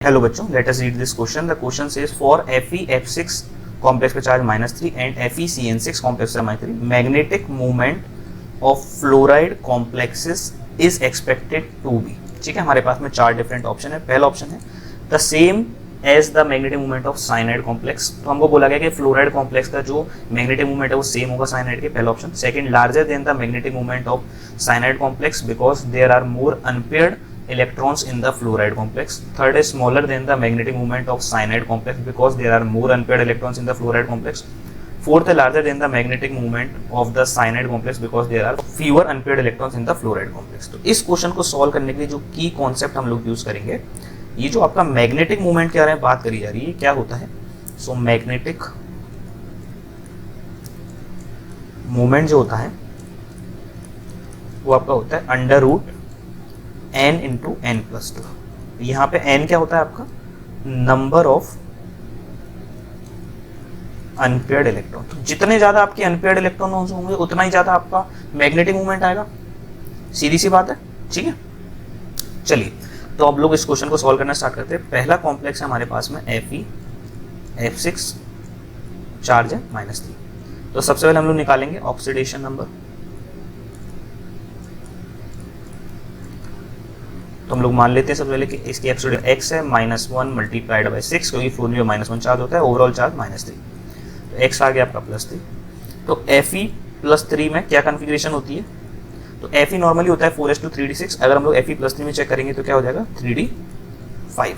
Hello बच्चों, let us read this question. The question says for Fe(F6) complex पे charge -3 and FeCN6 complex पे -3 magnetic movement of fluoride complexes is expected to be. ठीक है, हमारे पास में 4 different option है. पहला ऑप्शन है the same as the magnetic movement of cyanide complex. तो हमको बोला गया कि फ्लोराइड कॉम्प्लेक्स का जो मैग्नेटिक मूवमेंट है वो सेम होगा साइनाइड के. पहला option. Second, larger than the magnetic movement of cyanide complex because there are more unpaired electrons in the fluoride complex. Third is smaller than the magnetic moment of cyanide complex because there are more unpaired electrons in the fluoride complex. Fourth is larger than the magnetic moment of the cyanide complex because there are fewer unpaired electrons in the fluoride complex. तो इस question को solve करने के लिए जो की concept हम लोग यूज करेंगे, ये जो आपका मैग्नेटिक मूवमेंट के बारे में बात करी जा रही है, क्या होता है. सो मैग्नेटिक मूवमेंट जो होता है वो आपका होता है under root n into n plus 2. यहाँ पे n क्या होता है आपका नंबर ऑफ अनपेयर्ड इलेक्ट्रॉन. तो जितने ज्यादा आपके अनपेयर्ड इलेक्ट्रॉन होंगे उतना ही ज्यादा आपका मैग्नेटिक मूवमेंट आएगा. सीधी सी बात है. ठीक है, चलिए तो अब लोग इस क्वेश्चन को सॉल्व करना स्टार्ट करते हैं. पहला कॉम्प्लेक्स है हमारे पास में Fe(F6) चार्ज है -3. तो सबसे पहले हम लोग निकालेंगे ऑक्सीडेशन नंबर. तो हम लोग मान लेते हैं सबसे पहले कि इसकी ऑक्सीडेशन x है -1 मल्टीप्लाइड बाय 6, क्योंकि फ्लोरीन में -1 चार्ज होता है. Overall charge -3. तो x आ गया आपका +3. तो Fe+3 में क्या कॉन्फ़िगरेशन होती है. तो Fe नॉर्मली होता है 4:3d6. अगर हम लोग Fe+3 में चेक करेंगे तो क्या हो जाएगा 3d5.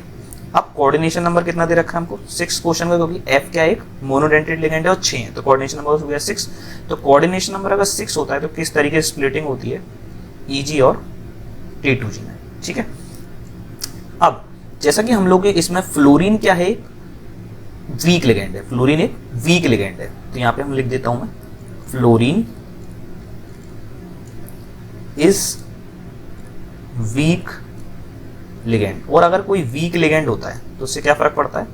अब कोऑर्डिनेशन नंबर कितना दे रखा है हमको 6 क्वेश्चन का, क्योंकि F क्या एक मोनोडेंटेड लिगेंड है और 6 है, तो कोऑर्डिनेशन नंबर हो गया 6. तो कोऑर्डिनेशन नंबर अगर 6 होता है तो किस तरीके से स्प्लिटिंग होती है Eg और T2G में. ठीक है, अब जैसा कि हम लोग इसमें फ्लोरीन क्या है, वीक लिगेंड है. फ्लोरीन एक वीक लिगेंड है. तो यहां पे हम लिख देता हूं मैं फ्लोरीन इज वीक लिगेंड. और अगर कोई वीक लिगेंड होता है तो उससे क्या फर्क पड़ता है,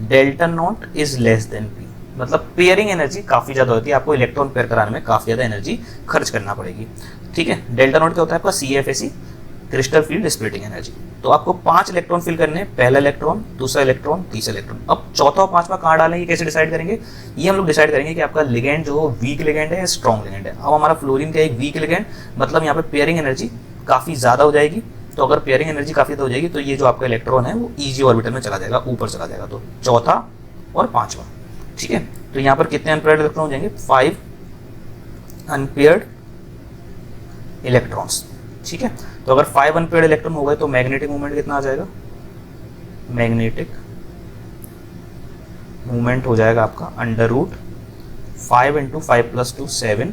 delta not is less than P. मतलब पेयरिंग एनर्जी काफी ज्यादा होती है, आपको इलेक्ट्रॉन पेयर कराने में काफी ज्यादा एनर्जी खर्च करना पड़ेगी. ठीक है, डेल्टा नॉट क्या होता है आपका CFAC, crystal field splitting energy. तो आपको 5 इलेक्ट्रॉन फिल करने हैं. पहला इलेक्ट्रॉन, दूसरा इलेक्ट्रॉन, तीसरा इलेक्ट्रॉन. अब चौथा और पांचवा कहाँ डालेंगे, कैसे डिसाइड करेंगे, ये हम लोग डिसाइड करेंगे कि आपका लिगेंड जो वीक लिगेंड है स्ट्रॉन्ग लिगेंड है. अब हमारा फ्लोरीन का एक वीक लिगेंड, मतलब यहाँ पे पेयरिंग एनर्जी काफी ज्यादा हो जाएगी. तो अगर पेयरिंग एनर्जी काफी ज्यादा हो जाएगी तो ये जो आपका इलेक्ट्रॉन है वो Eg ऑर्बिटल में चला जाएगा, ऊपर चला जाएगा. तो चौथा और पांचवा. ठीक है, तो यहाँ पर कितने अनपेयर्ड इलेक्ट्रॉन हो जाएंगे, 5 अनपेयर्ड इलेक्ट्रॉन्स. ठीक है, तो अगर 5 अनपेयर्ड इलेक्ट्रॉन हो गए तो मैग्नेटिक मूवमेंट कितना आ जाएगा, मैग्नेटिक मूवमेंट हो जाएगा आपका अंडर रूट 5 इंटू 5 + 2 7.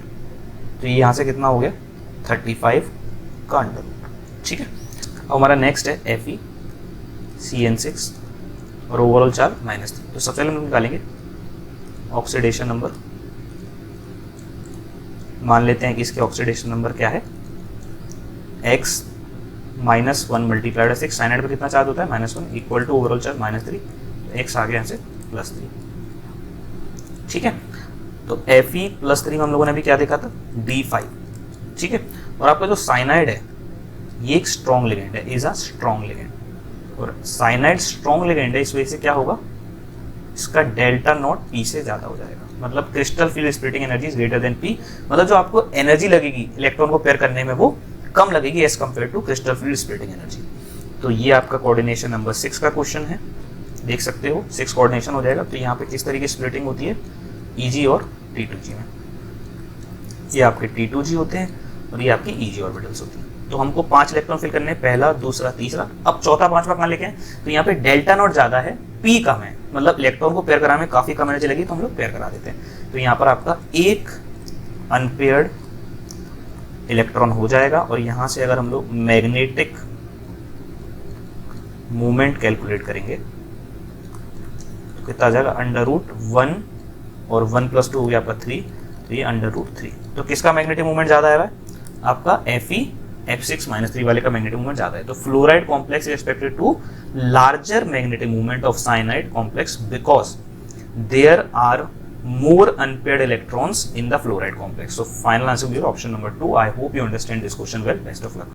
तो ये यहाँ से कितना हो गया 35 का अंडर रूट. ठीक है, अब हमारा नेक्स्ट है FeCN6 और ओवरऑल चार्ज -3. तो सबसे पहले हम निकालेंगे ऑक्सीडेशन नंबर. मान लेते हैं कि इसके ऑक्सीडेशन नंबर क्या है, x -1 मल्टीप्लाइड 6. साइनाइड पे कितना चार्ज होता है -1 इक्वल टू ओवरऑल चार्ज -3. तो x आ गया यहाँ से +3. ठीक है, तो Fe+3 में हम लोगों ने अभी क्या देखा था D5. ठीक है, और आपका जो साइनाइड है ये एक स्ट्रॉन्ग लिगेंड है, इज अ स्ट्रॉन्ग लिगेंड. और साइनाइड स्ट्रॉन्ग लिगेंड है, इस वजह से क्या होगा, इसका डेल्टा नॉट P से ज्यादा हो जाएगा. मतलब crystal field splitting energy is greater than P. मतलब जो आपको एनर्जी लगेगी इलेक्ट्रॉन को पेयर करने में वो कम लगेगी as compare to crystal field splitting energy. तो ये आपका कोऑर्डिनेशन नंबर 6 का क्वेश्चन है. देख सकते हो 6 कोऑर्डिनेशन हो जाएगा. तो यहाँ पे किस तरीके से स्प्लिटिंग होती है Eg और T2G में. ये आपके T2G होते हैं और ये आपकी Eg ऑर्बिटल्स होती हैं. तो हमको 5 इलेक्ट्रॉन फिल करने हैं, पहला, दूसरा, तीसरा. अब चौथा पांचवा कहाँ लेके हैं, तो यहाँ पे डेल्टा नॉट ज्यादा है, P कम है. मतलब इलेक्ट्रॉन को पेयर कराने में काफी कम एनर्जी लगी तो हम लोग पेयर करा देते हैं. तो यहाँ पर आपका एक अनपेयर्ड इलेक्ट्रॉन हो जाएगा. और यहां से अगर हम लोग मैग्नेटिक मूवमेंट कैलकुलेट करेंगे तो कितना आ जाएगा अंडर रूट 1 और 1 + 2 हो गया आपका 3. तो ये अंडर रूट 3. तो किसका मैग्नेटिक मूवमेंट ज्यादा है, आपका Fe(F6) -3 वाले का मैग्नेटिक मूवमेंट ज्यादा है. तो fluoride complex is expected to larger magnetic movement of cyanide complex because there are more unpaired electrons in the fluoride complex. So final answer will be option number 2. I hope you understand this question well. Best of luck.